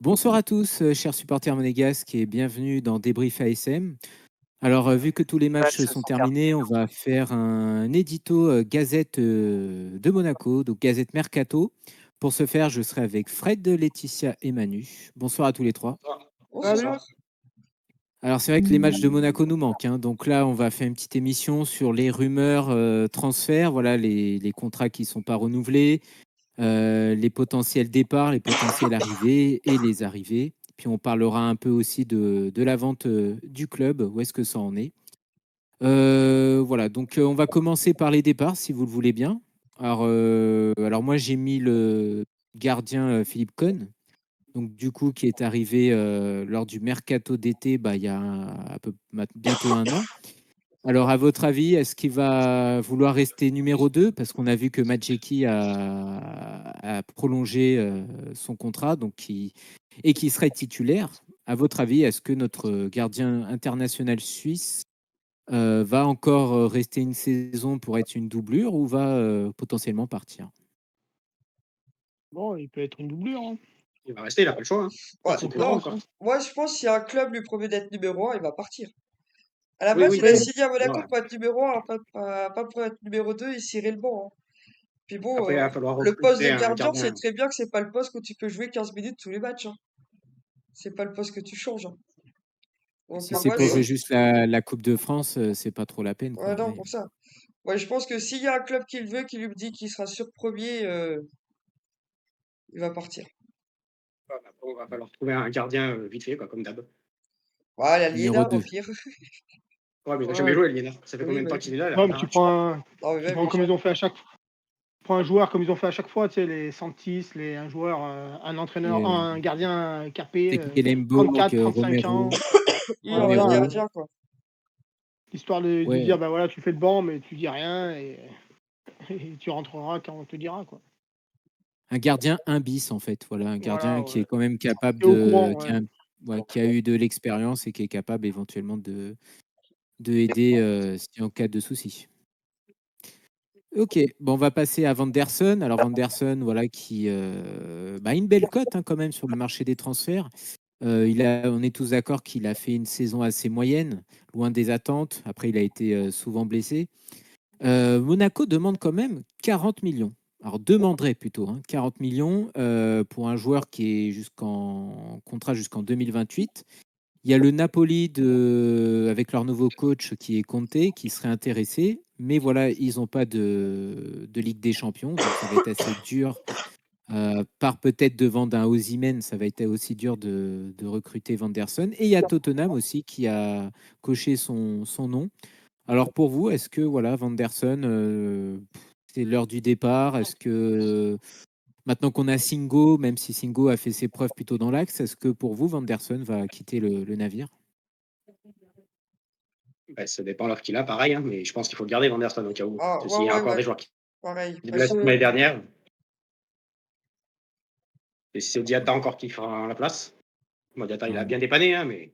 Bonsoir à tous, chers supporters monégasques et bienvenue dans Débrief ASM. Alors, vu que tous les matchs Matchs sont sont terminés. terminés, on va faire un édito Gazette de Monaco, donc Gazette Mercato. Pour ce faire, je serai avec Fred, Laetitia et Manu. Bonsoir à tous les trois. Salut. Alors, c'est vrai que les matchs de Monaco nous manquent, hein. Donc là, on va faire une petite émission sur les rumeurs transferts, voilà, les contrats qui ne sont pas renouvelés, les potentiels départs, les potentielles arrivées et les arrivées. Puis on parlera un peu aussi de la vente du club, où est-ce que ça en est. Voilà, donc on va commencer par les départs, si vous le voulez bien. Alors moi, j'ai mis le gardien Philippe Cohn, donc du coup, qui est arrivé lors du mercato d'été, bah, il y a bientôt un an. Alors, à votre avis, est-ce qu'il va vouloir rester numéro 2? Parce qu'on a vu que Madjeki a prolongé son contrat et qui serait titulaire. À votre avis, est-ce que notre gardien international suisse va encore rester une saison pour être une doublure ou va potentiellement partir? Bon, il peut être une doublure, hein. Il va rester, il a pas le choix, hein. La Ouais, concurrence, non, hein. moi je pense que si un club lui promet d'être numéro 1, il va partir. À la Oui, base, oui, il a oui. signé à Monaco Ouais. pour être numéro 1, pas pour être numéro 2 et cirer le banc, hein. Puis bon, Après, il va falloir le poste de recruter un gardien, c'est gardien. très bien que c'est pas le poste que tu peux jouer 15 minutes tous les matchs, hein. C'est pas le poste que tu changes, hein. Donc Si c'est moi, pour jouer juste la Coupe de France, c'est pas trop la peine, quoi. ouais, non, Mais pour ça. Ouais, je pense que s'il y a un club qui le veut, qui lui dit qu'il sera sur premier, il va partir. Ouais, bah, après, il va falloir trouver un gardien vite fait, quoi, comme d'hab. Ouais, la numéro Liénard au 2. pire. Ouais, mais il a jamais Ouais, joué, Liénard. Ça fait Oui, combien de bah temps oui. qu'il est là, ouais, mais là? Non, mais tu même prends comme déjà. ils ont fait à chaque prends un joueur comme ils ont fait à chaque fois, tu sais, les Santis, un joueur, un Et entraîneur, un gardien capé, Tekelembo, 34-35 Romero, ans. Oui, Ouais, en voilà, Romero. gardien, quoi. histoire de Ouais, dire, bah voilà, tu fais le banc, mais tu dis rien et tu rentreras quand on te dira, quoi. un gardien 1 bis en fait, voilà, un Voilà, gardien qui est ouais. quand même capable Tu es au courant, qui ouais. a ouais, qui a eu de l'expérience et qui est capable éventuellement de aider, si en cas de souci. OK, bon, on va passer à Vanderson. Alors Vanderson, voilà, qui, a une belle cote, hein, quand même sur le marché des transferts. On est tous d'accord qu'il a fait une saison assez moyenne, loin des attentes. Après, il a été, souvent blessé. Monaco demande quand même 40 millions. Alors demanderait plutôt, hein, 40 millions pour un joueur qui est jusqu'en contrat jusqu'en 2028. Il y a le Napoli avec leur nouveau coach qui est Conte qui serait intéressé, mais voilà, ils n'ont pas de Ligue des Champions, donc ça va être assez dur. Par peut-être devant d'un Osimhen, ça va être aussi dur de recruter Vanderson. Et il y a Tottenham aussi qui a coché son nom. Alors pour vous, est-ce que voilà, Vanderson, c'est l'heure du départ? Est-ce que maintenant qu'on a Singo, même si Singo a fait ses preuves plutôt dans l'axe, est-ce que pour vous, Vanderson va quitter le navire? Bah, ça dépend l'heure qu'il a, pareil, hein, mais je pense qu'il faut garder Vanderson au cas où. Ah, Parce que ouais, s'il y a ouais, encore ouais, des joueurs qui pareil. se Parce blessent comme que, l'année dernière, et si c'est Diatta encore qui fera la place. Bon, Diatta, il a Ouais. bien dépanné, hein, mais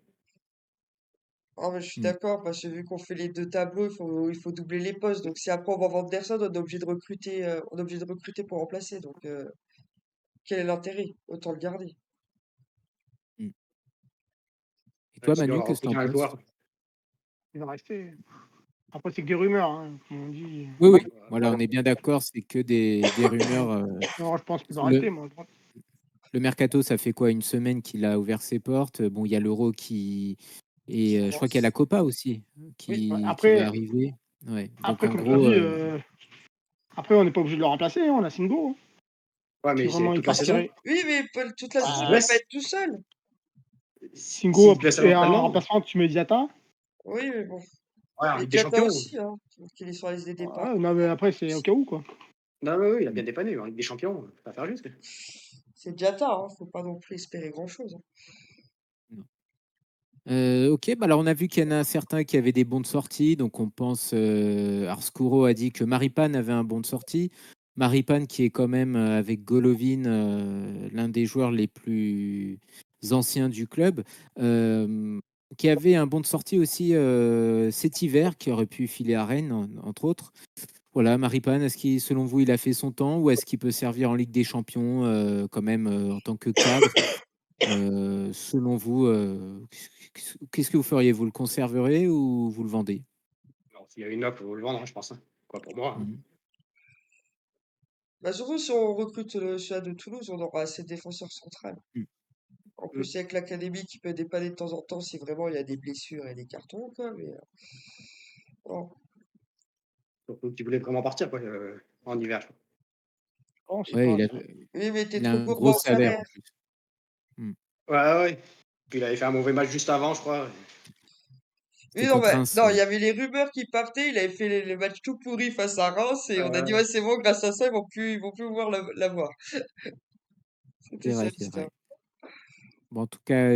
ah, mais je suis Mm. d'accord, parce que vu qu'on fait les deux tableaux, il faut doubler les postes. Donc si après on va vendre Anderson, on est obligé de recruter pour remplacer. Donc quel est l'intérêt? Autant le garder. Mm. Et toi, c'est dur Manu, de qu'est-ce que tu recruter en un penses? joueur. Il va rester. Après, c'est que des rumeurs, hein, comme on dit. Oui, oui. Voilà, Voilà. on est bien d'accord, c'est que des rumeurs. Non, je pense qu'il va Le, rester, moi. le mercato, ça fait quoi? Une semaine qu'il a ouvert ses portes. Bon, il y a l'Euro qui. Et Qui je crois qu'il y a la commence. Copa aussi Oui. Ouais, qui va après, arriver. Ouais. Donc après, en comme tu gros, dis, après, on n'est pas obligé de le remplacer, hein, on a Singo, hein. Ouais, Si mais c'est vraiment il toute la saison. partirait. Oui, mais toute la saison, S'il se il peut pas Bah, blesse, être tout seul. Singo, s'il se blesse à et en l'entraînement, remplacement, tu mets Diatta. Oui, mais bon. ouais, en Et Ligue des Diatta Champions. aussi, hein, qu'il est sur la liste des départs. Ouais, non, mais après, c'est au cas où, quoi. Non, oui, oui, il a bien dépanné. En Ligue des Champions, ça va faire juste. C'est Diatta, hein, faut pas non plus espérer grand-chose, hein. OK, bah, alors on a vu qu'il y en a certains qui avaient des bons de sortie, donc on pense, alors Skuro a dit que Maripane avait un bon de sortie. Maripane qui est quand même, avec Golovin, l'un des joueurs les plus anciens du club, qui avait un bon de sortie aussi, cet hiver, qui aurait pu filer à Rennes, entre autres. Voilà, Maripane, est-ce qu'il selon vous, il a fait son temps ou est-ce qu'il peut servir en Ligue des Champions, quand même, en tant que cadre? Selon vous, qu'est-ce que vous feriez? Vous le conserverez ou vous le vendez? Alors, s'il y a une offre, il faut le vendre, hein, je pense. Hein. Quoi, pour moi. Hein. Mmh. Bah, surtout si on recrute celui de Toulouse, on aura assez de défenseurs centrales. Mmh. En Mm. plus, avec l'académie qui peut dépanner de temps en temps si vraiment il y a des blessures et des cartons, quoi. Mais bon. Surtout qu'il voulait vraiment partir quoi, en hiver. Je crois. Oh, c'est Ouais, pas ça. Oui, mais t'es il a trop un gros gourmand en salaire en salaire. plus. Mmh. Ouais, ouais. Puis il avait fait un mauvais match juste avant, je crois. Oui, C'était non, contre mais Reims, non, il ouais. y avait les rumeurs qui partaient. Il avait fait les matchs tout pourris face à Reims et on a dit, Ouais. ouais, c'est bon, grâce à ça, ils vont plus voir la voir. C'était C'est ça vrai, c'est l'histoire. vrai. Bon, en tout cas,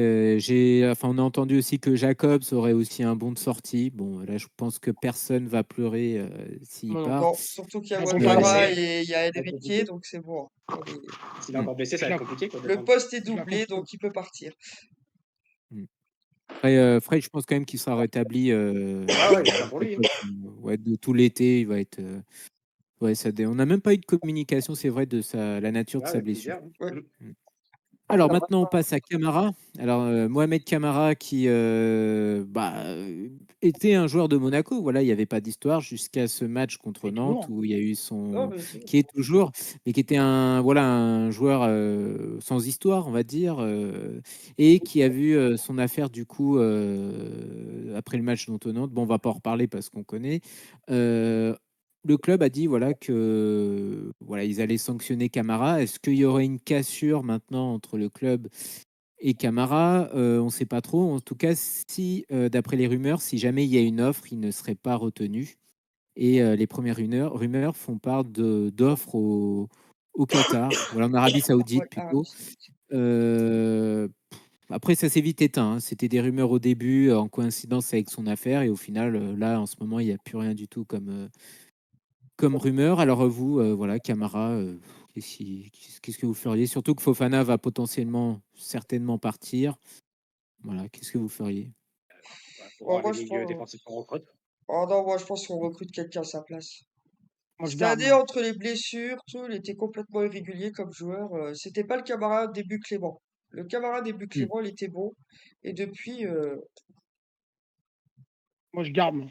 on a entendu aussi que Jacobs aurait aussi un bon de sortie. Bon, là, je pense que personne va pleurer, s'il Moi non part. Non, surtout qu'il y a plus. S'il est Mais encore Ouattara blessé, et il y a ça va être Enrique, compliqué. donc c'est bon. S'il est mmh, encore blessé, ça Je va la être compliqué quoi, de Le prendre. poste est je la doublé, donc comprends. il peut partir. mmh. Après, je pense quand même qu'il sera rétabli, Ah ouais, j'espère pour lui. Hein. ouais, de tout l'été. Il va être, ouais, on n'a même pas eu de communication, c'est vrai, de la nature de Ouais, sa avec blessure. bizarre. Hein. Ouais. Mm. Mmh. Alors maintenant, on passe à Camara. Alors, Mohamed Camara qui était un joueur de Monaco. Voilà, il n'y avait pas d'histoire jusqu'à ce match contre Et Nantes toujours. où il y a eu Non, son. mais c'est bon. Qui est toujours, mais qui était un joueur sans histoire, on va dire, et qui a vu son affaire du coup après le match contre Nantes. Bon, on va pas en reparler parce qu'on connaît. Euh, le club a dit voilà que voilà ils allaient sanctionner Camara. Est-ce qu'il y aurait une cassure maintenant entre le club et Camara? On ne sait pas trop. En tout cas, si d'après les rumeurs, si jamais il y a une offre, il ne serait pas retenu. Et les premières rumeurs font part d'offres au Qatar, voilà en Arabie Ouais, Saoudite Arabie plutôt. Saoudite. Euh, Après, ça s'est vite éteint. Hein. C'était des rumeurs au début, en coïncidence avec son affaire, et au final, là, en ce moment, il n'y a plus rien du tout comme rumeur. Alors vous, voilà, Camara, qu'est-ce que vous feriez? Surtout que Fofana va potentiellement, certainement partir. Voilà, qu'est-ce que vous feriez? Pour Bon, voir moi, les je milieux pense. défensifs qu'on recrute. Oh non, moi, je pense qu'on recrute quelqu'un à sa place. Moi, je Cette garde, année, moi. entre les blessures, tout, il était complètement irrégulier comme joueur. C'était pas le camarade début Clément. Le camarade début Hmm. Clément, il était bon. Et depuis, Moi, je garde, moi.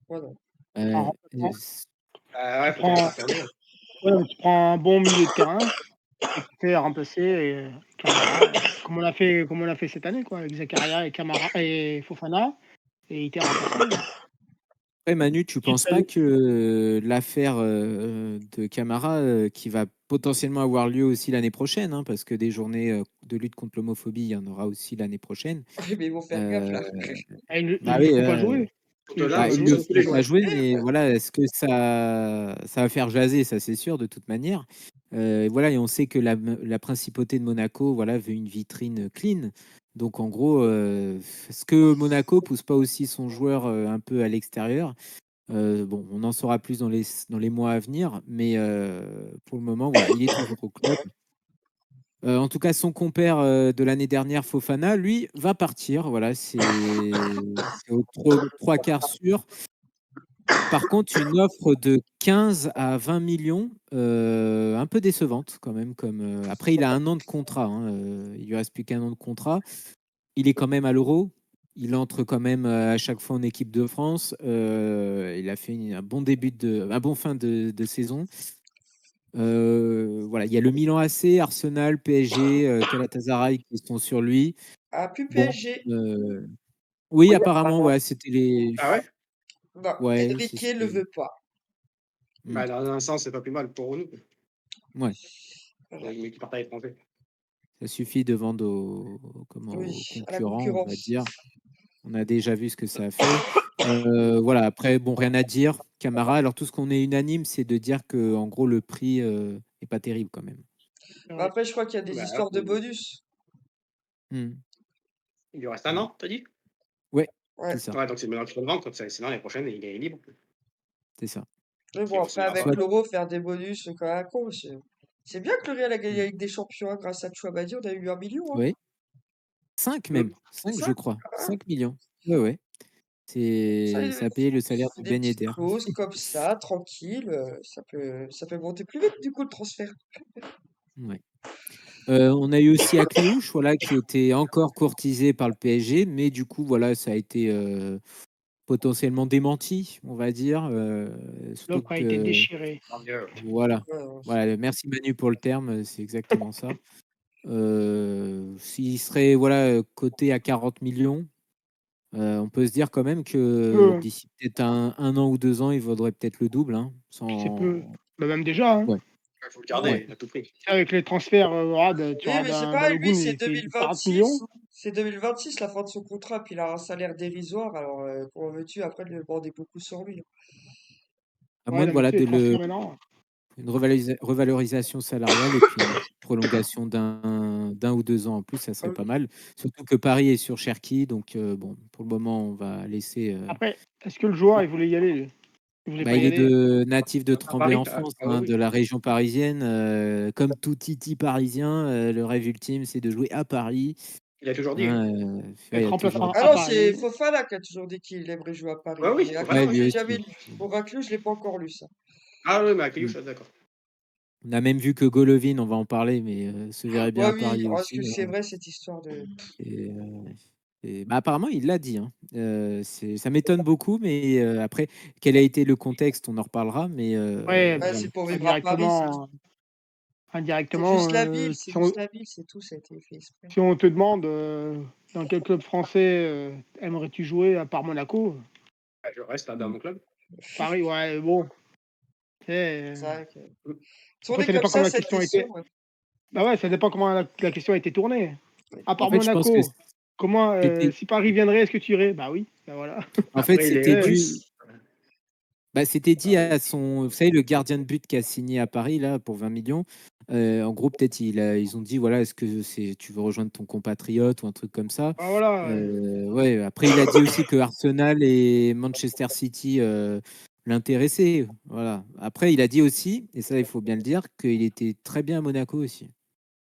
voilà. Tu prends un Euh, remplaçant. Ouais, Tu faut quelqu'un prends, pour tourner. tu prends un bon milieu de terrain et tu fais remplacer Camara, comme on a fait cette année, quoi, avec Zakaria et Camara et Fofana. Et il était remplacé. Après, Manu, tu Tu penses sais, pas que l'affaire de Camara, qui va potentiellement avoir lieu aussi l'année prochaine, hein, parce que des journées de lutte contre l'homophobie, il y en aura aussi l'année prochaine. Mais ils vont faire gaffe, là. Euh, ils Bah ne le oui, font pas jouer. Ils Surtout ne le font là, pas ils jouer. le ça tous les font jours. pas jouer, Eh, mais ouais. voilà, est-ce que ça va faire jaser, ça c'est sûr de toute manière. Et voilà, et on sait que la principauté de Monaco, voilà, veut une vitrine clean. Donc en gros, est-ce que Monaco pousse pas aussi son joueur un peu à l'extérieur? Bon, on en saura plus dans les mois à venir, mais pour le moment, voilà, il est toujours au club. En tout cas, son compère de l'année dernière, Fofana, lui, va partir. Voilà, c'est aux trois quarts sûr. Par contre, une offre de 15 à 20 millions, un peu décevante quand même. Après, il a un an de contrat. Hein, il lui reste plus qu'un an de contrat. Il est quand même à l'Euro. Il entre quand même à chaque fois en équipe de France. Il a fait un bon un bon fin de saison. Voilà, il y a le Milan AC, Arsenal, PSG, Galatasaray qui sont sur lui. Ah, plus Bon, PSG. oui, apparemment, ouais, c'était Ah ouais? Non, ouais, Enrique le veut pas. Hmm, Bah, dans un sens, c'est pas plus mal pour nous. ouais, Voilà. Mais qui partent à l'étranger. ça suffit de vendre aux Oui, à la concurrents, on va concurrence. dire. On a déjà vu ce que ça a fait. Voilà, après, bon, rien à dire. Camara, alors tout ce qu'on est unanime, c'est de dire que, en gros, le prix est pas terrible quand même. Bah, après, je crois qu'il y a des Bah, histoires de bonus. Hmm, il lui reste un an, t'as dit? ouais, Ouais. c'est ça, Ouais, donc c'est maintenant qu'il faut le vendre, comme ça, sinon l'année prochaine, il est libre. c'est ça. Mais Il bon, faut après, signer un avec Soit, contrat. l'Euro, faire des bonus, c'est quand même con. C'est bien que le Real a gagné hmm, avec des champions, hein, grâce à Chouamadi, on a eu 1 million, hein. ouais, 5 Mm. même, C'est 5 ça? je crois, Hein. 5 millions. Ouais, ouais. Ça, Ça a payé le salaire de des Ben petites Yedder. clauses comme ça, tranquille, ça peut monter plus vite, du coup, le transfert. Ouais. On a eu aussi Akliouche, voilà, qui était encore courtisé par le PSG, mais du coup, voilà, ça a été potentiellement démenti, on va dire. Surtout L'offre a été que, déchirée. Tant mieux. voilà, Ouais, ouais. voilà, merci Manu pour le terme, c'est exactement ça. S'il serait voilà, coté à 40 millions, on peut se dire quand même que Peu, d'ici peut-être un an ou 2 ans, il vaudrait peut-être le double, hein, c'est peu. sans... Bah, même déjà, hein. Ouais, Il faut le ouais. garder à tout prix. Avec les transferts, tu Oui, regardes mais c'est un pareil, lui, Balogun, c'est il fait 40 2026. millions. C'est 2026, la fin de son contrat, puis il a un salaire dérisoire. Alors, comment veux-tu après le bander beaucoup sur lui? À Ouais, moins de, non, mais voilà, tu sais, les de le transferts maintenant. une revalorisation salariale et puis une prolongation d'un ou 2 ans en plus, ça Ah serait pas oui. mal. Surtout que Paris est sur Cherki, donc bon, pour le moment, on va laisser, Après, est-ce que le joueur, il voulait y aller, lui? Il voulait bah, pas y il est aller? natif de À Tremblay Paris, en France, oui, hein, de oui. la région parisienne. Comme tout Titi parisien, le rêve ultime, c'est de jouer à Paris. Il a toujours dit. Hein, ouais, il Être a toujours remplaçant Ah à non, c'est Paris. Fofana qui a toujours dit qu'il aimerait jouer à Ouais, Paris. oui, Mais Fofana, ouais, Akliou, ouais. j'ai lui jamais aussi. lu. Pour Akliou, je l'ai pas encore lu, ça. Ah oui, mais avec Mmh. je suis d'accord. On a même vu que Golovin, on va en parler, mais se verrait bien Ouais, à oui. Paris Oh, est-ce que aussi, c'est hein. vrai cette histoire de. Et bah, apparemment, il l'a dit, hein. Ça m'étonne beaucoup, mais après, quel a été le contexte, on en reparlera, mais Ouais, Ouais, bah, c'est pour vivre à Paris, c'est tout. indirectement, C'est indirectement, juste la ville, c'est si on, juste la ville, c'est tout, ça a été fait exprès. si on te demande dans quel club français aimerais-tu jouer à part Monaco? Ah, je reste là dans mmh, mon club. Paris, ouais, bon. C'est vrai que. Mm. Sur Après, des ça comme dépend comment ça, la cette question a question, été. ouais. Bah ouais, ça dépend comment la question a été tournée. À en part fait, je pense que Monaco, comment, c'était si Paris viendrait, est-ce que tu irais? Bah oui, bah voilà. en fait, Après, il est c'était Eh, dû russe. bah, c'était dit Paris. à son, vous savez, le gardien de but qui a signé à Paris, là, pour 20 millions. En gros, peut-être, ils ont dit, voilà, est-ce que tu veux rejoindre ton compatriote ou un truc comme ça? bah voilà, ouais. Ouais, après, il a dit aussi que Arsenal et Manchester City l'intéressaient. Voilà. Après, il a dit aussi, et ça, il faut bien le dire, qu'il était très bien à Monaco aussi.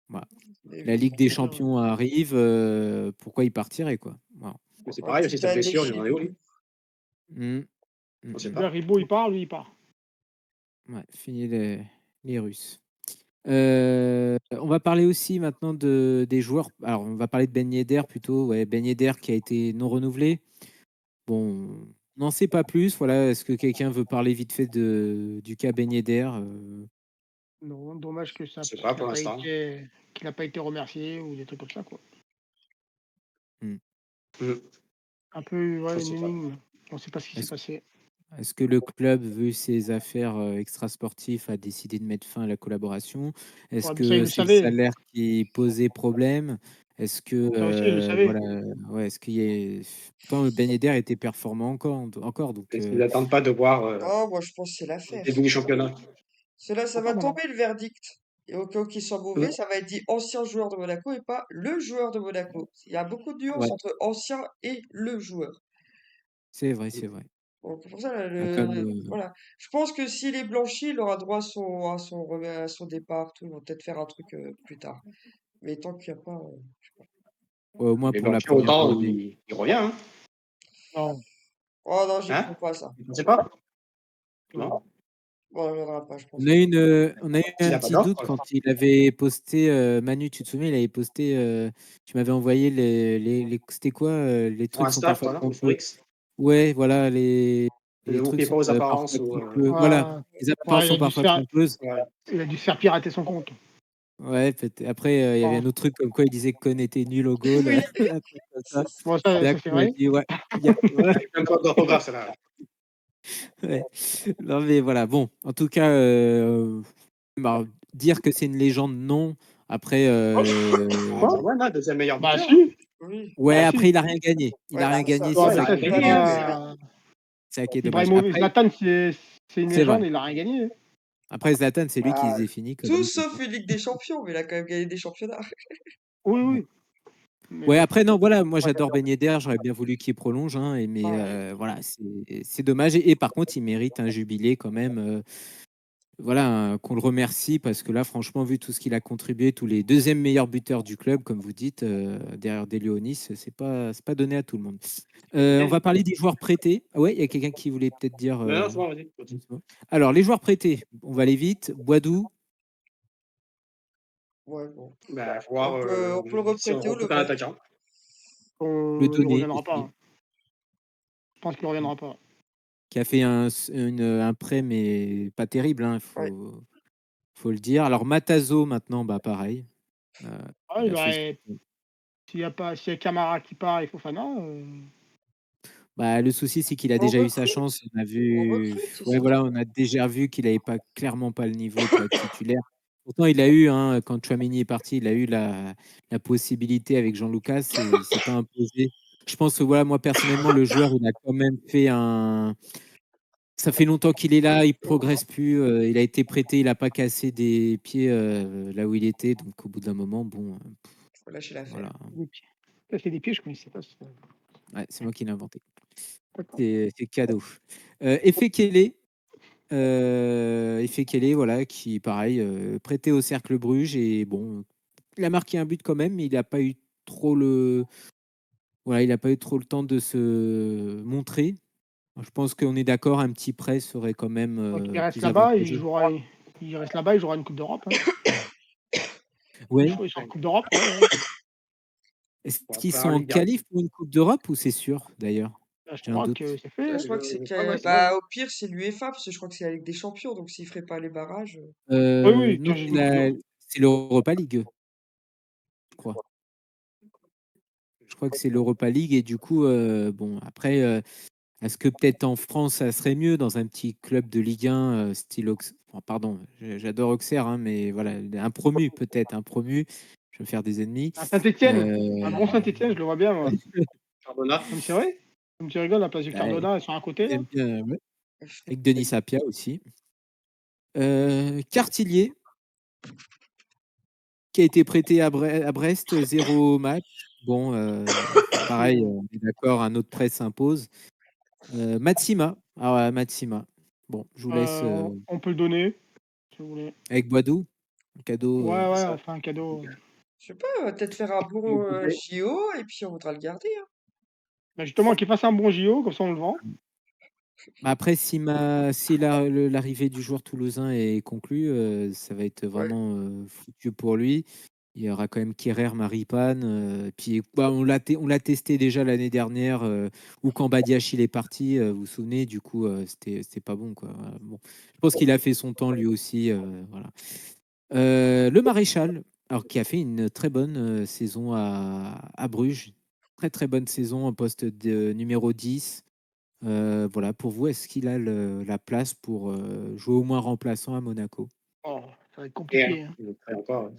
Voilà. Mais La oui. Ligue des C'est bien, ouais. Champions arrive, pourquoi il partirait, quoi. Voilà. Mais c'est Un pareil petit aussi, sa cas blessure, il en déchiré. est où, lui? Mm, mm, On sait mm. Là, pas. Ribot, il part, lui, il part. Ouais, fini les Russes. On va parler aussi maintenant des joueurs. Alors, on va parler de Ben Yedder plutôt. Ouais, Ben Yedder qui a été non renouvelé. Bon, on n'en sait pas plus. Voilà, est-ce que quelqu'un veut parler vite fait du cas Ben Yedder? Non, dommage que On ça, sait pas qu'il pour n'a pas l'instant. été remercié ou des trucs comme ça, quoi. Hmm. Mm. Un peu, On ouais, une sait pas. énigme. On sait pas ce qui s'est Est-ce, passé. est-ce que le club, vu ses affaires extrasportives, a décidé de mettre fin à la collaboration? Est-ce Ouais, mais ça, il que le c'est le savait. salaire qui posait problème? Est-ce que Ça aussi, il le savait. voilà, ouais, est-ce qu'il y a... Pourtant, Ben Yedder était performant encore, donc Ils n'attendent pas de voir Ah, moi, je pense que c'est le l'affaire. début du championnat. Cela, ça Pourquoi va maintenant? tomber le verdict. Et au cas où qu'il soit mauvais, Mm. ça va être dit ancien joueur de Monaco et pas le joueur de Monaco. Il y a beaucoup de nuances ouais, entre ancien et le joueur. c'est vrai, c'est vrai. Donc, pour ça, Ah, comme voilà. Je pense que s'il est blanchi, il aura droit à son départ. Tout. Ils vont peut-être faire un truc plus tard. Mais tant qu'il n'y a pas. ouais, au moins Mais pour bon, la si première autant, journée. il revient. Hein. Non, Oh non, j'y Hein? crois pas, ça. On sait pas? non. Non? Bon, il reviendra pas, je pense On a pas. eu on a eu S'il un n'a pas petit doute d'offre, quand il avait posté, Manu, tu te souviens, il avait posté, tu m'avais envoyé c'était quoi, les sur trucs sont Insta, parfois quoi, ou sur trompeux. X. Ouais, voilà, les trucs N'oubliez sont pas aux parfois apparences. Ou, trompeux. Voilà, Ouais, les apparences ouais, sont parfois trompeuses. ouais. il a dû se faire pirater son compte. Ouais, après, il y avait Bon, un autre truc comme quoi il disait que Kon était nul au goal, Oui, un truc comme ça. bon Et ça, là, ça c'est Kon m'a vrai. dit, ouais, ouais. Avec plein de fautes d'orthographe, celle-là. Ouais. Non, mais voilà, bon, en tout cas, bah, dire que c'est une légende, non. Après, Oh, pas mal, hein, deuxième meilleur Bah buteur. Hein. si, oui. ouais, bah après, si. il a rien gagné. Il a Ouais, rien c'est ça. gagné, Ouais, c'est Ouais, il mais ça a ça, rien qui c'est est, gagné, comme hein, mais c'est ça qui est dommage. Ibrahimovic, Après, Zlatan, c'est une c'est vrai. légende, il a rien gagné. Après, Zlatan, c'est lui qui se Ah, définit comme tout légende, sauf hein. une Ligue des Champions, mais il a quand même gagné des championnats. Oui, Ouais. oui. Mais Ouais, bon. après, non, voilà, moi j'adore Ben Yedder, j'aurais bien voulu qu'il prolonge, hein, mais Pareil. voilà, c'est dommage. Et par contre, il mérite un jubilé quand même. Voilà, qu'on le remercie parce que là, franchement, vu tout ce qu'il a contribué, tous les deuxièmes meilleurs buteurs du club, comme vous dites, derrière des Léonis, c'est pas donné à tout le monde. On va Et- parler des joueurs prêtés. Ah ouais, il y a quelqu'un qui voulait peut-être dire. non, non, c'est bon, vas-y. Alors, les joueurs prêtés, on va aller vite. Boadou, Ouais, bon. Bah, faut voir On peut le si on reprêter ou le recrute un vendre. attaquant. Le Il donner reviendra pas, aussi. hein. Je pense qu'il reviendra pas. Qui a fait un prêt, mais pas terrible, hein, Ouais. faut le dire. Alors Matazo maintenant, bah pareil. Ah, Il il a fait aurait s'il y a Camara qui part et Fofana, bah, le souci, c'est qu'il a On déjà eu sa recrute, chance. On a on vu, recrute et ouais, c'est voilà, tout. on a déjà vu qu'il avait pas clairement pas le niveau pour être titulaire. Pourtant, il a eu, hein, quand Tchouaméni est parti, il a eu la possibilité avec Jean Lucas et il s'est pas imposé. Je pense que voilà, moi personnellement, le joueur, il a quand même fait un. Ça fait longtemps qu'il est là, il progresse plus. Il a été prêté, il a pas cassé des pieds là où il était. Donc au bout d'un moment, bon, Faut lâcher l'affaire. voilà. des pieds. Ça, c'est des pieds, je connaissais pas ça. Ouais, c'est moi qui l'ai inventé. D'accord. C'est cadeau. Efekele, Efekele, voilà, qui pareil, prêté au Cercle Bruges et bon, il a marqué un but quand même, mais il a pas eu trop le, voilà, il a pas eu trop le temps de se montrer. Je pense qu'on est d'accord, un petit prêt serait quand même Donc il reste plus là-bas, avantageux. il reste là-bas, il jouera une coupe d'Europe, hein. Ouais. Il sera en coupe d'Europe, ouais. Est-ce Bon, qu'ils après, sont en en Ligue 1. qualif pour une Coupe d'Europe ou c'est sûr d'ailleurs? Là, je J'ai un crois doute. que c'est fait, Là, hein. je crois que c'est Ouais, ouais, que, c'est bon. bah, au pire, c'est l'UEFA, parce que je crois que c'est la Ligue des Champions, donc s'ils feraient pas les barrages. Oui, oui, Non, quand j'ai dit coupe d'Europe. c'est l'Europa League, je crois. Je crois que c'est l'Europa League et du coup, bon, après, est-ce que peut-être en France, ça serait mieux dans un petit club de Ligue 1 style oh, pardon, j'adore Auxerre, hein, mais voilà, un promu peut-être, un promu. Je vais me faire des ennemis. À Saint-Étienne, un Euh, bon Saint-Étienne, je le vois bien, moi. Cardona. Non, mais c'est vrai? Comme tu rigoles, la place du ouais, Cardona, ils sont à côté, là. j'aime bien, ouais. Avec Denis Sapia aussi. Cartillier, qui a été prêté à Brest, 0 match. Bon, pareil, on est d'accord, un autre prêt s'impose. Matsima. Ah ouais, Matsima. Bon, je vous laisse On peut le donner, si vous voulez. avec Boadou. Un cadeau. Ouais, ouais, on Ça. fait un cadeau. Je sais pas, on va peut-être faire un bon JO et puis on voudra le garder, hein. Bah, justement, qu'il fasse un bon JO, comme ça on le vend. Après, si l'arrivée du joueur toulousain est conclue, ça va être Ouais. vraiment foutu pour lui. Il y aura quand même Kerrer, Maripane. Puis bah, on l'a testé déjà l'année dernière, ou quand Badiachil est parti, vous vous souvenez, du coup, c'était pas bon, quoi. Voilà, bon. Je pense qu'il a fait son temps lui aussi. Voilà. Le Maréchal, alors qui a fait une très bonne saison à Bruges. Très très bonne saison en poste de numéro 10. Voilà, pour vous, est-ce qu'il a la place pour jouer au moins remplaçant à Monaco? Oh, ça va être Et compliqué, hein. il est prêt encore.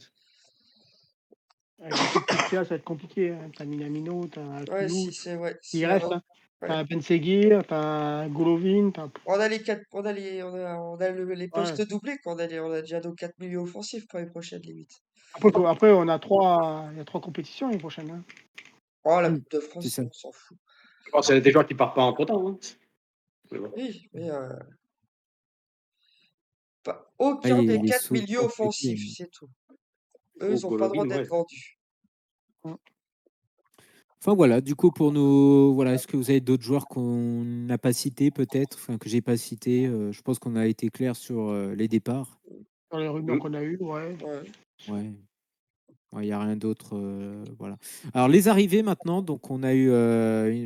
Avec l'effectif qu'il y a, ça va être compliqué, hein. T'as Minamino, t'as Ouais, si Toulouse, c'est ouais, il si reste, hein. ouais. T'as Ben Seguir, t'as Golovin, On a les quatre, on a les ouais. postes doublés, quoi. On a déjà nos 4 milieux offensifs pour les prochaines limites. Après, il y a 3 compétitions l'année prochaine, hein. Oh, la Mm. Coupe de C'est France, ça. on s'en fout. Je pense qu'il y a des joueurs qui partent pas entre temps. Hein. Mais bon. Oui, mais Ah, aucun des il est 4 milieux sous-complété. offensifs, c'est tout. Eux, Ou ils ont pas le droit Golovin, d'être ouais. vendus. Enfin voilà, du coup pour nous, voilà, est-ce que vous avez d'autres joueurs qu'on n'a pas cités peut-être, enfin que j'ai pas cités? Je pense qu'on a été clair sur les départs. Dans les rumeurs qu'on a eues, ouais. Ouais. Ouais, il y a rien d'autre, voilà. Alors les arrivées maintenant, donc on a eu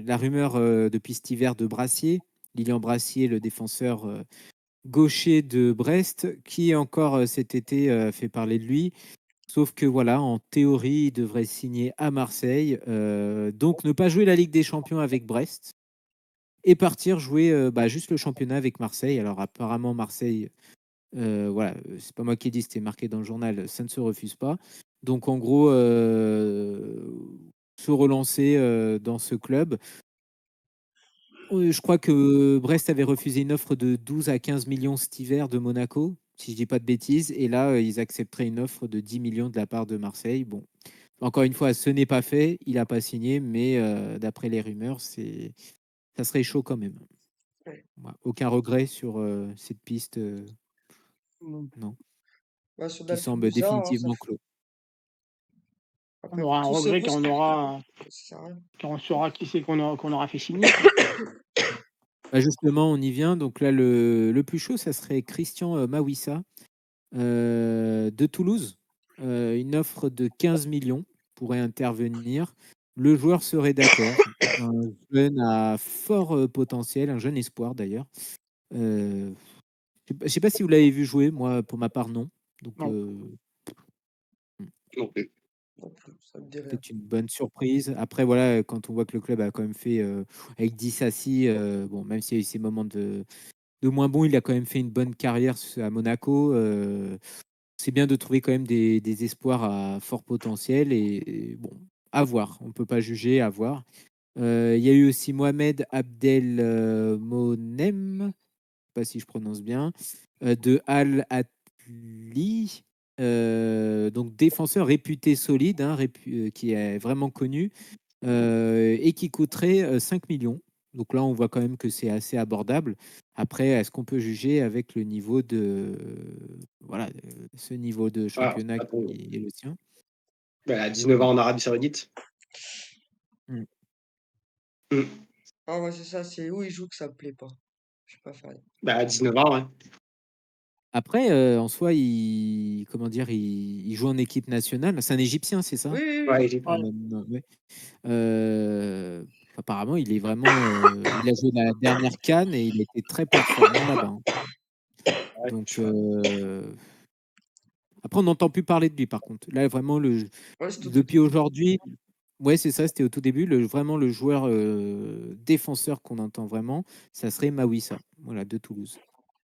la rumeur depuis cet hiver de Brassier, Lilian Brassier, le défenseur gaucher de Brest, qui encore cet été fait parler de lui. Sauf que voilà, en théorie, il devrait signer à Marseille, donc ne pas jouer la Ligue des Champions avec Brest et partir jouer bah, juste le championnat avec Marseille. Alors apparemment Marseille, voilà, c'est pas moi qui ai dit, c'était marqué dans le journal, ça ne se refuse pas. Donc en gros, se relancer dans ce club. Je crois que Brest avait refusé une offre de 12 à 15 millions cet hiver de Monaco, si je dis pas de bêtises. Et là, ils accepteraient une offre de 10 millions de la part de Marseille. Bon, encore une fois, ce n'est pas fait. Il n'a pas signé, mais d'après les rumeurs, ça serait chaud quand même. Ouais. Ouais, aucun regret sur cette piste, Mmh. non, Bah, sur qui le semble Toulousain, hein, définitivement clos. On après, aura un tous ces regret mots, ça sert à rien. quand on saura qui c'est qu'on aura fait signer, quoi. Bah, justement, on y vient. Donc là, le plus chaud, ça serait Christian Mawissa de Toulouse. une offre de 15 millions pourrait intervenir. Le joueur serait d'accord. Un jeune à fort potentiel, un jeune espoir d'ailleurs. Euh, je sais pas si vous l'avez vu jouer, moi pour ma part non. Donc Non. Non plus. Non plus, ça me dit rien. peut-être une bonne surprise. Après voilà, quand on voit que le club a quand même fait avec Dissassi, bon même s'il y a eu ces moments de moins bon, il a quand même fait une bonne carrière à Monaco. C'est bien de trouver quand même des espoirs à fort potentiel et bon, à voir. On peut pas juger, à voir. Il y a eu aussi Mohamed Abdel Monem, je sais pas si je prononce bien, de Al Atli, donc défenseur réputé solide, hein, qui est vraiment connu et qui coûterait 5 millions. Donc là, on voit quand même que c'est assez abordable. Après, est-ce qu'on peut juger avec le niveau de voilà ce niveau de Voilà. championnat Attends. qui est le sien? Bah, à 19 ans en Arabie Saoudite. Mm. Mm. Ah ouais, c'est ça, c'est où il joue que ça me plaît pas. Je suis pas fan. Bah, à 19 ans, ouais. Après, en soi, comment dire, il joue en équipe nationale. C'est un Égyptien, c'est Oui, ça? oui, Ouais, oui. Égypte. Ouais. Non, ouais. Euh, apparemment, il est vraiment. Il a joué la dernière CAN et il était très performant là-bas, hein. Ouais, Donc, je crois. après, on n'entend plus parler de lui, par contre. Là, vraiment, Ouais, c'est tout depuis aujourd'hui, ouais, c'est ça, c'était au tout début. Vraiment, le joueur défenseur qu'on entend vraiment, ça serait Mawissa, voilà, de Toulouse.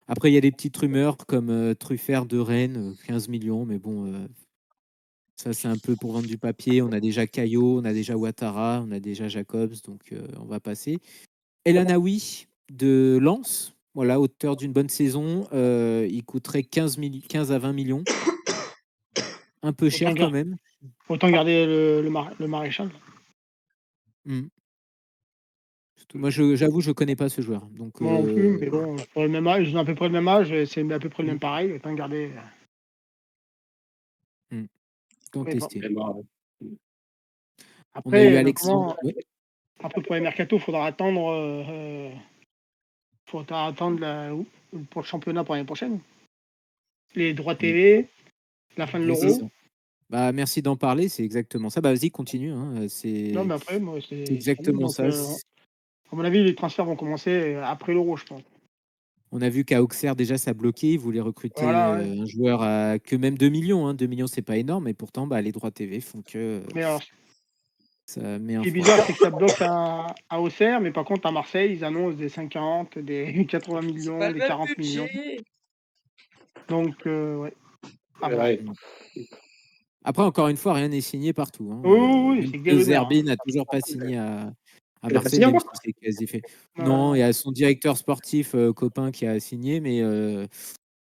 Après, il y a des petites rumeurs comme Truffert de Rennes, 15 millions, mais bon, ça, c'est un peu pour vendre du papier. On a déjà Caillot, on a déjà Ouattara, on a déjà Jacobs, donc on va passer. El Anaoui de Lens, voilà, auteur d'une bonne saison, il coûterait 15 à 20 millions. Un peu Autant, cher quand même. autant garder le maréchal. Mm. Surtout, moi, j'avoue, je connais pas ce joueur. Donc, Moi non plus, mais bon, pour le même âge, ils ont à peu près le même âge, c'est à peu près le mm, même pareil, autant garder. mm, Mais bon. contesté. Mais bon, On a eu Après, Alexandre. Ouais. après pour les mercato, faudra attendre pour le championnat pour l'année prochaine. Les droits Mm. TV, la fin de Oui, c'est l'Euro. ça. Bah, merci d'en parler, c'est exactement ça. Bah, vas-y, continue, hein. Non, C'est mais après, moi, c'est à nous. exactement Donc, ça. à mon avis, les transferts vont commencer après l'Euro, je pense. On a vu qu'à Auxerre, déjà, ça bloquait. Ils voulaient recruter Voilà, ouais. un joueur à que même 2 millions, hein. 2 millions, c'est pas énorme, et pourtant, bah, les droits TV font que Mais alors, ça met ce un qui est frein. bizarre, c'est que ça bloque à Auxerre, mais par contre, à Marseille, ils annoncent des 50, des 80 C'est pas millions, le des même 40 millions. budget. Donc, ouais, à voir. ouais. Mm. Après, encore une fois, rien n'est signé partout, hein. Oui, oui, oui, Même c'est que des De rumeurs, Zerbi hein. n'a toujours pas signé à Il a pas Marseille, signé même encore? si c'est quasi fait. Non, non, Non, il y non. a son directeur sportif copain qui a signé, mais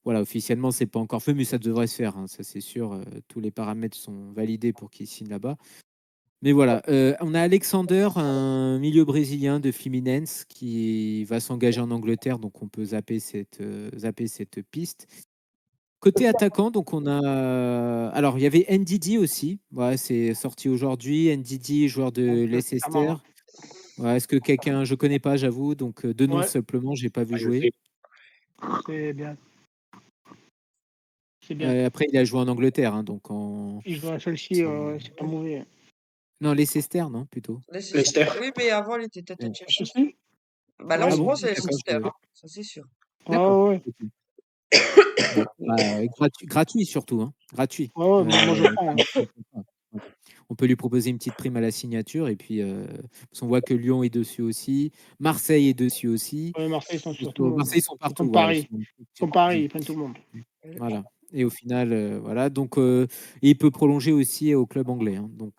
voilà, officiellement, c'est pas encore fait, mais ça devrait se faire, hein, ça c'est sûr. Tous les paramètres sont validés pour qu'il signe là-bas. Mais voilà, on a Alexander, un milieu brésilien de Fluminense qui va s'engager en Angleterre, donc on peut zapper cette piste. Côté attaquant, donc on a. Alors, il y avait NDD aussi. Ouais, c'est sorti aujourd'hui. NDD, joueur Donc, de c'est pas mal, Leicester. hein. Ouais, est-ce que quelqu'un. Je connais pas, j'avoue. Donc, deux noms Ouais, simplement, j'ai pas vu Ah, je jouer. sais. c'est bien. C'est bien. Après, il a joué en Angleterre, hein, donc en. Il joue à Chelsea, c'est pas mauvais. Non, Leicester, non, plutôt. Leicester. Oui, mais avant, il était tête de Ouais. À Chelsea. Chelsea? Bah là, en Ouais, Ah ce bon? moment, c'est D'accord, Leicester, hein, ça c'est sûr. d'accord. ouais, ouais. Ok. Bon, bah, gratuit surtout, hein. Gratuit. Ouais, ouais, moi je prends, hein. Pas de contrat. Ouais. On peut lui proposer une petite prime à la signature et puis parce qu'on voit que Lyon est dessus aussi, Marseille est dessus aussi. Ouais, Marseille, ils sont sur tout le monde. Marseille, ils sont Ils partout, sont voilà, ils Paris. sont Ils sont Paris, ils prennent tout le monde. voilà. Et au final, voilà. Donc, il peut prolonger aussi au club anglais, hein. Donc,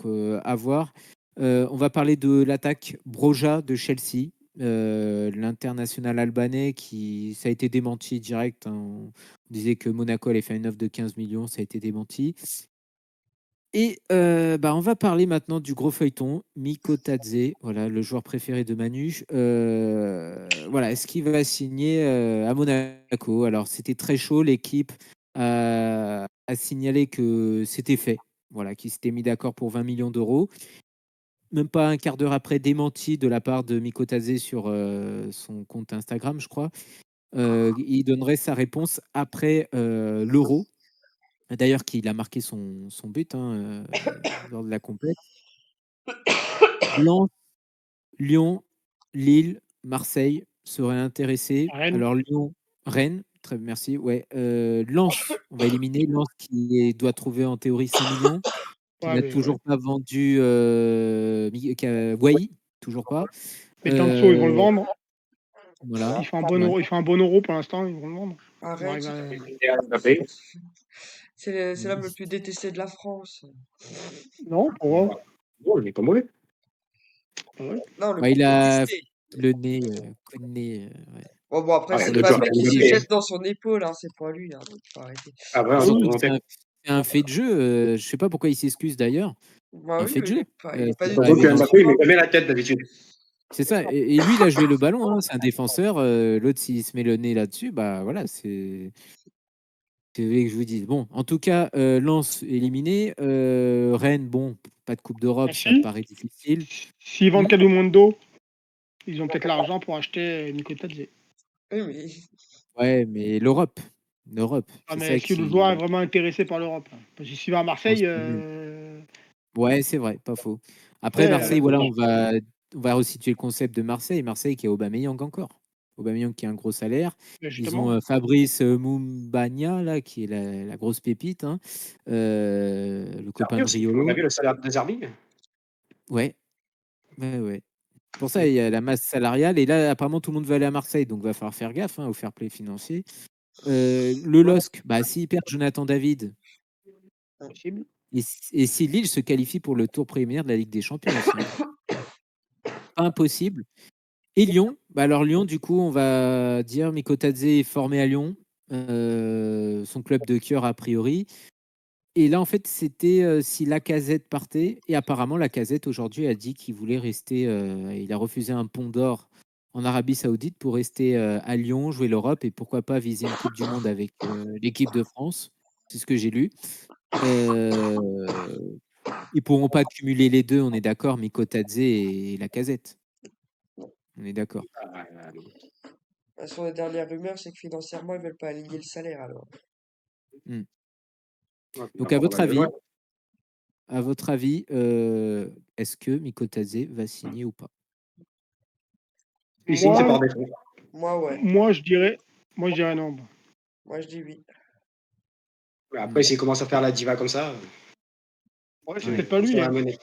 à voir. On va parler de l'attaque Broja de Chelsea, l'international albanais qui, ça a été démenti direct, hein. On disait que Monaco allait faire une offre de 15 millions, ça a été démenti. Et bah, on va parler maintenant du gros feuilleton, Miko Tadze, voilà, le joueur préféré de Manu. Voilà, est-ce qu'il va signer à Monaco? Alors, c'était très chaud, l'équipe a signalé que c'était fait, voilà, qu'ils s'étaient mis d'accord pour 20 millions d'euros. Même pas un quart d'heure après, démenti de la part de Miko Tadze sur son compte Instagram, je crois. Il donnerait sa réponse après l'Euro. D'ailleurs, qu'il a marqué son but lors de la compète. Lens, Lyon, Lille, Marseille seraient intéressés. Rennes. Alors Lyon, Rennes, très merci. Ouais, Lens, on va éliminer Lens doit trouver en théorie 5 millions, qui Ouais, n'a mais ouais. toujours pas vendu Guahi, toujours pas. Mais Tanso, ils vont le Euh, vendre. voilà. Il Ouais. fait un bon euro pour l'instant, ils vont le vendre. Ils vont Arrête, arriver Mbappé. c'est l'homme le plus détesté de la France. Non, pourquoi? Bon, il est pas mauvais. Ouais. Non, le Ouais, plus il a détesté. le nez, coup de nez. Ouais. Bon, après, Ah, c'est on est dur Mbappé avec qui se Mbappé. jette dans son épaule, hein, c'est pas lui, hein, donc faut arrêter. Ah, ouais, Et on surtout, peut c'est monter. un fait de jeu. Je sais pas pourquoi il s'excuse d'ailleurs. Bah Un oui, fait de mais il jeu. est pas C'est du pas tout Surtout arrivé que dans méchant, Mbappé, il hein. met jamais la tête d'habitude. C'est ça. Et lui, il a joué le ballon. C'est un défenseur. L'autre, s'il se met le nez là-dessus, bah voilà, c'est. C'est vrai que je vous dise. Bon, en tout cas, Lens éliminé. Rennes, bon, pas de Coupe Ah, d'Europe, ça si, paraît difficile. s'ils vendent Hmm. Kalimundo, ils ont peut-être l'argent pour acheter Nico Tadze. Oui, mais Ouais, mais l'Europe, Ah, c'est mais ça est-ce que le joueur est qui. vraiment intéressé par l'Europe? Parce que s'il va à Je pense Marseille, que non. Ouais, c'est vrai, pas faux. Après, après, Marseille, voilà, on va resituer le concept de Marseille. Marseille qui a Aubameyang encore. Aubameyang qui a un gros salaire. ben Ils ont justement, Fabrice Moumbagna, là, qui est la grosse pépite, le Zerbi copain de aussi. On a Riolo. vu le salaire de Zerbi. Ouais, ouais, ouais. Pour ça, il y a la masse salariale. Et là, apparemment, tout le monde veut aller à Marseille. Donc, il va falloir faire gaffe au fair play financier. Le LOSC, bah, s'il perd Jonathan David, possible. et si Lille se qualifie pour le tour préliminaire de la Ligue des Champions aussi. Pas impossible. Et Lyon, bah alors Lyon, du coup, on va dire Mikotadze est formé à Lyon, son club de cœur a priori. Et là, en fait, c'était si Lacazette partait. Et apparemment, Lacazette aujourd'hui a dit qu'il voulait rester. Il a refusé un pont d'or en Arabie Saoudite pour rester à Lyon, jouer l'Europe et pourquoi pas viser une Coupe du Monde avec l'équipe de France. C'est ce que j'ai lu. Euh, Ils pourront pas cumuler les deux, on est d'accord, Mikotadze et Lacazette. On est d'accord. sur les dernières rumeurs, c'est que financièrement, ils veulent pas aligner le salaire, alors. Hmm. Ouais, puis Donc, encore pas mal de joueurs. à votre avis, est-ce que Mikotadze va signer ou pas? Il signe, c'est par Moi, défaut. Moi, ouais. moi, je dirais non. Moi, je dis oui. Ouais, Hmm. après, s'il commence à faire la diva comme ça, Ouais, c'est Ouais. peut-être pas ça lui, va hein. mener.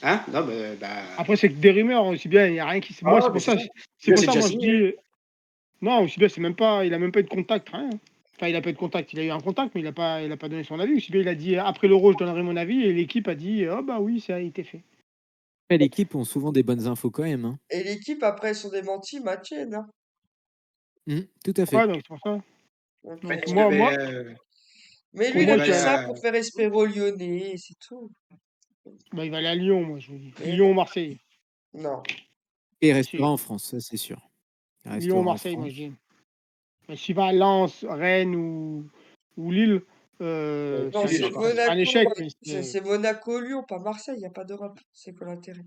Hein? Non, mais Après, c'est que des rumeurs, aussi bien, il n'y a rien qui. Moi, Ah, c'est mais pour c'est ça, ça. Là, c'est déjà moi, je signé. dis. Non, aussi bien, c'est même pas. Il a même pas eu de contact, rien. Enfin, il a pas eu de contact. Il a eu un contact, mais il a pas donné son avis. Aussi bien, il a dit après l'Euro, je donnerai mon avis, et l'équipe a dit, oh bah oui, ça a été fait. Après, l'équipe ont souvent des bonnes infos quand même. Et l'équipe, après, sont démentis, maintiennent, hein. Tout à fait. Ouais, donc c'est pour ça. Donc, En fait, Donc moi, mais pour lui, il moi, a je dit dirais, ça pour faire espérer aux Lyonnais, et c'est tout. bah, il va aller à Lyon, moi, je vous dis. Mais Lyon ou Marseille. non. Et il Ah, si. restera en France, ça c'est sûr. Il Lyon ou restera en Marseille, moi, je France. dis. Mais s'il va à Lens, Rennes ou Lille, Non, c'est c'est pas un Monaco. échec, mais C'est Monaco-Lyon, pas Marseille. Il n'y a pas d'Europe. C'est quoi l'intérêt?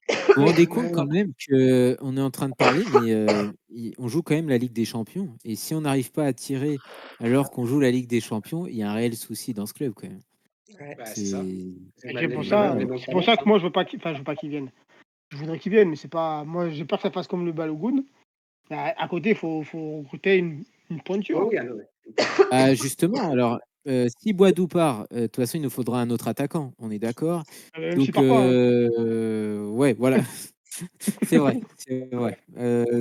Vous vous rendez compte mais quand même qu'on est en train de parler, mais on joue quand même la Ligue des Champions. Et si on n'arrive pas à tirer alors qu'on joue la Ligue des Champions, il y a un réel souci dans ce club quand même. Ouais. bah, c'est ça. C'est Les c'est pour ça que moi, je veux pas qu'il vienne. Je voudrais qu'il vienne, mais c'est pas. Moi, j'ai peur que ça fasse comme le Balogun. À côté, faut recruter une Oh, pointure. oui, ah, non, ouais. justement, alors, si Boadou part, de toute façon, il nous faudra un autre attaquant, on est d'accord. Même s'il Donc, part pas, hein. ouais, voilà, c'est vrai, c'est vrai.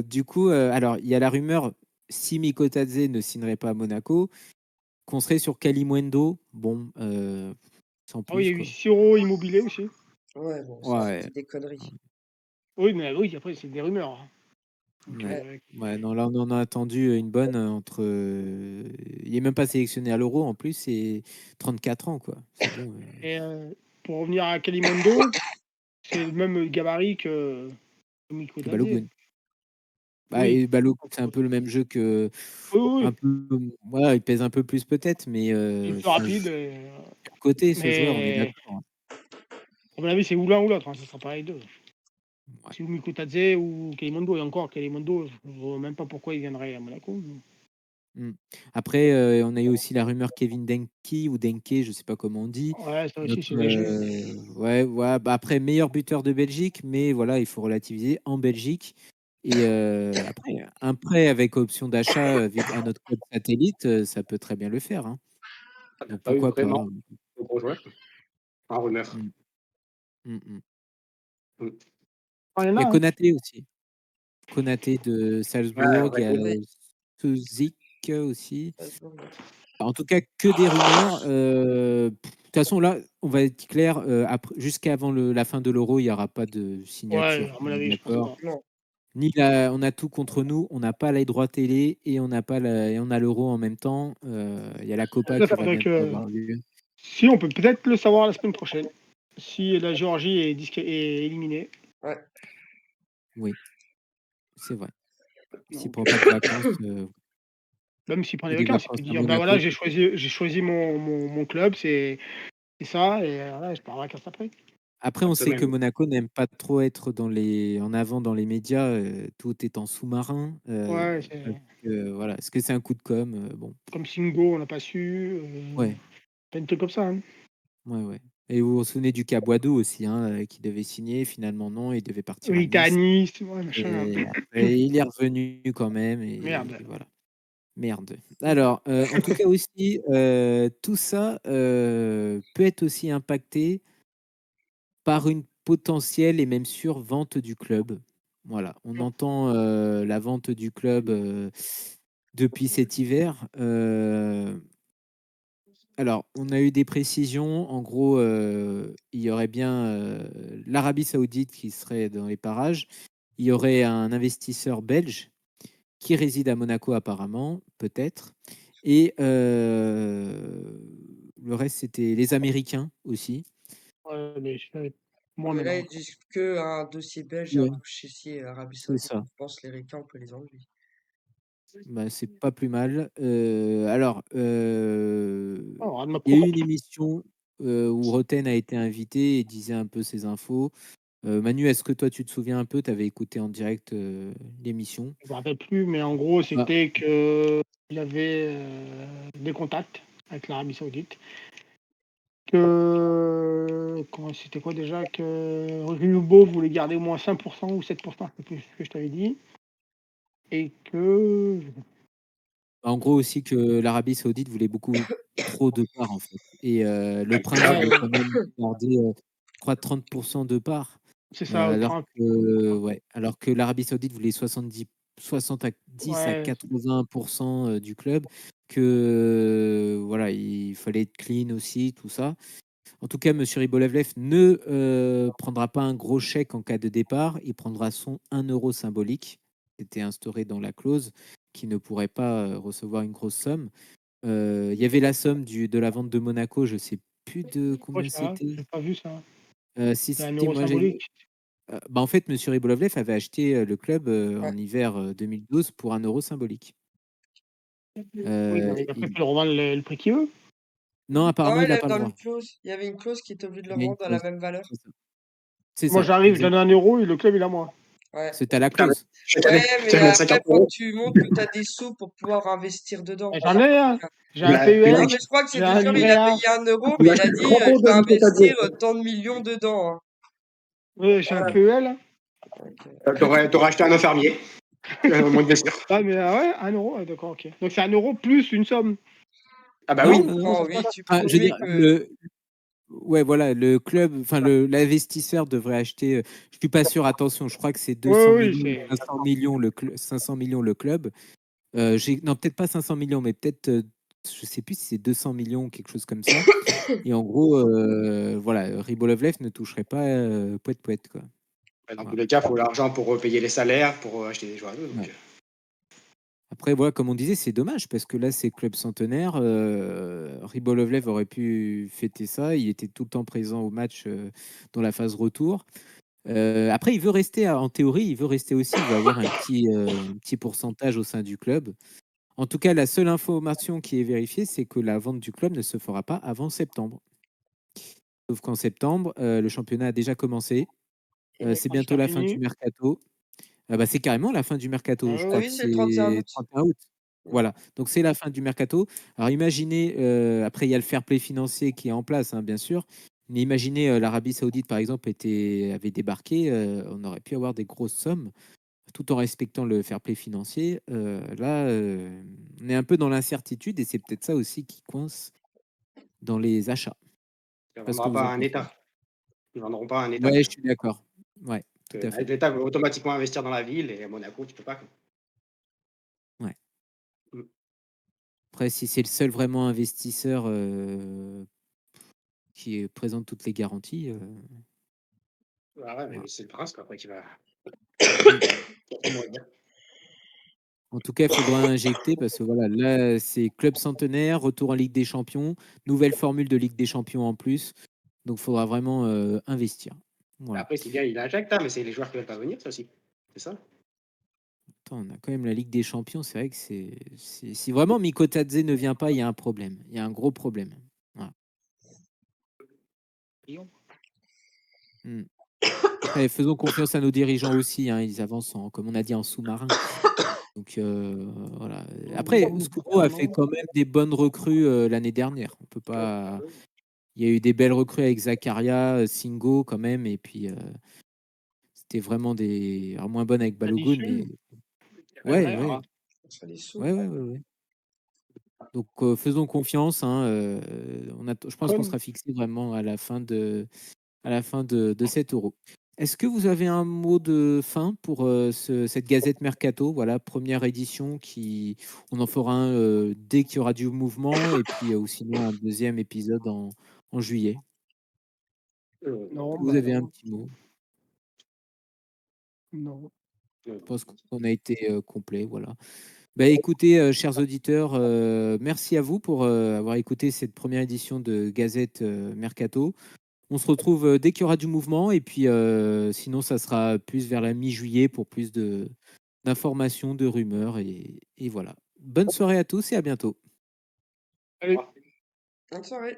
Du coup, alors, il y a la rumeur, si Mikotadze ne signerait pas à Monaco, qu'on serait sur Kalimundo, bon, sans Ah oui, il y plus, a eu quoi. Siro Immobilier aussi. Ouais, bon, ça, Ouais, c'est des conneries. Oui, mais oui, après, c'est des rumeurs, hein. Donc, ouais. Ouais. Ouais, non, là, on en a attendu une bonne entre. Il est même pas sélectionné à l'Euro en plus, c'est 34 ans, quoi. C'est bon. et pour revenir à Kalimondo, c'est le même gabarit que Miko Que Tadze. Balogun. Bah, Oui. et Balogun, c'est un peu le même jeu que. Oui, oui, Un oui. peu. Voilà, il pèse un peu plus peut-être, mais Il est plus enfin, rapide. côté ce joueur, on est Mais d'accord. à mon avis, c'est ou l'un ou l'autre, hein, ça sera pas les deux. Ouais. C'est ou Miko Tadze ou Kalimondo. Et encore, Kalimondo, je ne vois même pas pourquoi il viendrait à Monaco. Mmh. Après, on a eu aussi la rumeur Kevin Denke ou Denke, je sais pas comment on dit. Ouais, ça aussi, Notre, c'est léger. ouais, bah, après meilleur buteur de Belgique, mais voilà, il faut relativiser en Belgique et après un prêt avec option d'achat, à notre club satellite, ça peut très bien le faire, hein. Il n'y a Donc pas eu pourquoi pas, vraiment hein? de gros joueurs en rumeur. Mmh. Mmh mh. Mm. Oh, il y en Il y a, a hein. Konaté aussi. Konaté de Ouais, Salzbourg, il y a Oui, Suzik aussi. Salzbourg, ouais. En tout cas, que des rumeurs. De toute façon, là, on va être clair, jusqu'avant la fin de l'Euro, il n'y aura pas de Ouais, signature. à mon On est avis, je pense d'accord. pas. Non. On a tout contre nous. On n'a pas les droits télé et on a l'Euro en même temps. Il y a la Copa Ça, qui va faudrait bientôt que. avoir lieu. Si, on peut peut-être le savoir la semaine prochaine. Si la Géorgie est éliminée. Ouais. Oui, c'est vrai. S'il ne Donc, prend pas de vacances Même s'il prend ou des des vacances, il vacances peut à dire bah voilà, Monaco, peut-être. j'ai choisi mon club, c'est ça, et voilà, je pars en vacances après. Après, on sait que même. Monaco n'aime pas trop être en avant dans les médias, tout est en sous-marin, Ouais, parce c'est que voilà. Est-ce que c'est un coup de com'? Bon, comme Singo, on n'a pas su. ouais, Plein de trucs comme ça, hein. ouais, ouais, et vous vous souvenez du Cabouado aussi, hein, qui devait signer, finalement non, il devait partir Il à était à Nice Nice, ouais, machin. et après il est revenu quand même et Merde. voilà. Merde. Alors, en tout cas aussi, tout ça, peut être aussi impacté par une potentielle et même sûre vente du club. Voilà, on entend, la vente du club, depuis cet hiver. Alors, on a eu des précisions. En gros, il y aurait bien, l'Arabie Saoudite qui serait dans les parages. Il y aurait un investisseur belge qui réside à Monaco apparemment, peut-être et le reste, c'était les Américains aussi. Ouais, mais Ouais, moi mais là, maintenant. ils disent que un dossier belge et un Ouais, dossier ici, Arabie c'est Saoudite. ça. Je pense que les ricains, on peut les enlever. Bah, c'est pas plus mal. Alors, Oh, regarde ma il y a eu propre. une émission, où Roten a été invité et disait un peu ses infos. Manu, est-ce que toi, tu te souviens un peu? Tu avais écouté en direct, l'émission? Je me rappelle plus, mais en gros, Bah, c'était que il avait des contacts avec l'Arabie Saoudite. C'était quoi déjà? Que Renubo voulait garder au moins 5% ou 7%, je sais plus ce que je t'avais dit. Et que. en gros aussi que l'Arabie Saoudite voulait beaucoup trop de parts, en fait et le prince Ouais, voulait quand même garder, je crois 30 de parts, c'est ça, au alors train. que ouais, alors que l'Arabie Saoudite voulait 70 à Ouais, 80 du club, que voilà, il fallait être clean aussi, tout ça. En tout cas, monsieur Ribolovlev ne, prendra pas un gros chèque en cas de départ, il prendra son 1 € symbolique. C'était instauré dans la clause, qui ne pourrait pas, recevoir une grosse somme. Il y avait la somme de la vente de Monaco, je sais plus de ouais, combien ça, c'était. j'ai pas vu ça. Si, C'est un si, euro moi j'ai symbolique. bah, en fait, monsieur Ribolovlev avait acheté, le club, Ouais. en hiver, 2012 pour 1 € symbolique. Oui, non, Heu, mais après, il il peut le revendre le prix qu'il veut. non, Non, apparemment, il il a avait pas le dans droit. une clause. Il y avait une clause qui était obligé de le Il y a une revendre à la clause. même valeur. C'est ça. C'est Moi, ça, j'arrive, je donne exact. 1 € et le club, il a moi. Ouais. C'est à la Ah, mais clause. chaque Ouais, année, tu mais vas mettre 50 après, faut que euros. tu montres que tu as des sous pour pouvoir investir dedans. Et j'en ai un. J'ai un Bah, Non, PEL, mais mec, je crois que j'ai c'était un genre, il livret a A. payé 1 € il mais a il a fait dit, 30 euros je vais de ce que t'as investir dit. tant de millions dedans, hein. Oui, j'ai un PEL. Donc, T'aurais acheté un infirmier, au moins de sûr. Ah, mais ouais, 1 €. Ah, d'accord, ok. Donc, c'est 1 € plus une somme. Ah bah Non, Non? oui. non, non. Comment ça non, se oui, passe? tu Enfin, je veux promets dire, que. ouais, voilà, le club, enfin, l'investisseur devrait acheter. Je suis pas sûr. Attention, je crois que c'est Oui, 200 oui, millions ou c'est. 500 millions 500 millions le club. Non, peut-être pas 500 millions, mais peut-être, je sais plus si c'est 200 millions, quelque chose comme ça. Et en gros, voilà, Ribolovlev ne toucherait pas, pouet pouet, quoi. Dans tous Voilà. les cas, il faut l'argent pour payer les salaires, pour acheter des joueurs. Donc, Ouais. Après, voilà, comme on disait, c'est dommage parce que là, c'est club centenaire. Ribolovlev aurait pu fêter ça. Il était tout le temps présent au match, dans la phase retour. Après, il veut rester, en théorie, il veut rester aussi. Il veut avoir un petit pourcentage au sein du club. En tout cas, la seule information qui est vérifiée, c'est que la vente du club ne se fera pas avant septembre. Sauf qu'en septembre, le championnat a déjà commencé. Et C'est quand c'est bientôt la fin du fini. mercato. Ah bah, c'est carrément la fin du mercato. Je crois Ouais. que Oui, c'est le 31 c'est août. 31 août. Voilà, donc c'est la fin du mercato. Alors imaginez, après il y a le fair play financier qui est en place, hein, bien sûr, mais imaginez, l'Arabie Saoudite, par exemple, avait débarqué, on aurait pu avoir des grosses sommes, tout en respectant le fair play financier. Là, on est un peu dans l'incertitude et c'est peut-être ça aussi qui coince dans les achats. Ça ne Parce que vendra vous pas en à un pensez? État. Ils ne vendront pas à un État Ouais, je déjà. suis d'accord. Ouais, tout à fait. L'État veut automatiquement investir dans la ville et à Monaco, tu peux pas. Ouais. Mm. Après, si c'est le seul vraiment investisseur, présente toutes les garanties, Ah ouais, voilà. mais c'est le prince quoi, après qui va. Mmh. Comment dire. En tout cas, il faudra injecter parce que voilà, là, c'est club centenaire, retour en Ligue des Champions, nouvelle formule de Ligue des Champions en plus. Donc, il faudra vraiment investir. Voilà. Après, c'est bien, il injecte, hein, mais c'est les joueurs qui veulent pas venir, ça aussi. C'est ça. Attends, on a quand même la Ligue des Champions. C'est vrai que si vraiment Mikotadze ne vient pas, il y a un problème. Il y a un gros problème. Voilà. Mm. Après, faisons confiance à nos dirigeants aussi, hein. Ils avancent, comme on a dit, en sous-marin. Donc, voilà. Après, Scuro a fait quand même des bonnes recrues l'année dernière. On peut pas. Il y a eu des belles recrues avec Zakaria, Singo quand même, et puis c'était vraiment des. Alors, moins bonnes avec Balogun, mais Addition, ouais, Herrera. ouais, On se fait des sous. ouais. Donc faisons confiance, hein, je pense qu'on Con. sera fixé vraiment à la fin de cet Euro. Est-ce que vous avez un mot de fin pour cette Gazette Mercato? Voilà, première édition on en fera un dès qu'il y aura du mouvement et puis ou sinon un deuxième épisode en juillet. Est-ce Non, que vous bah avez un non. petit mot? Non. Je pense qu'on a été complet, voilà. Bah, écoutez, chers auditeurs, merci à vous pour avoir écouté cette première édition de Gazette Mercato. On se retrouve dès qu'il y aura du mouvement et puis sinon, ça sera plus vers la mi-juillet pour plus d'informations, de rumeurs et voilà. Bonne soirée à tous et à bientôt. Allez. Bonne soirée.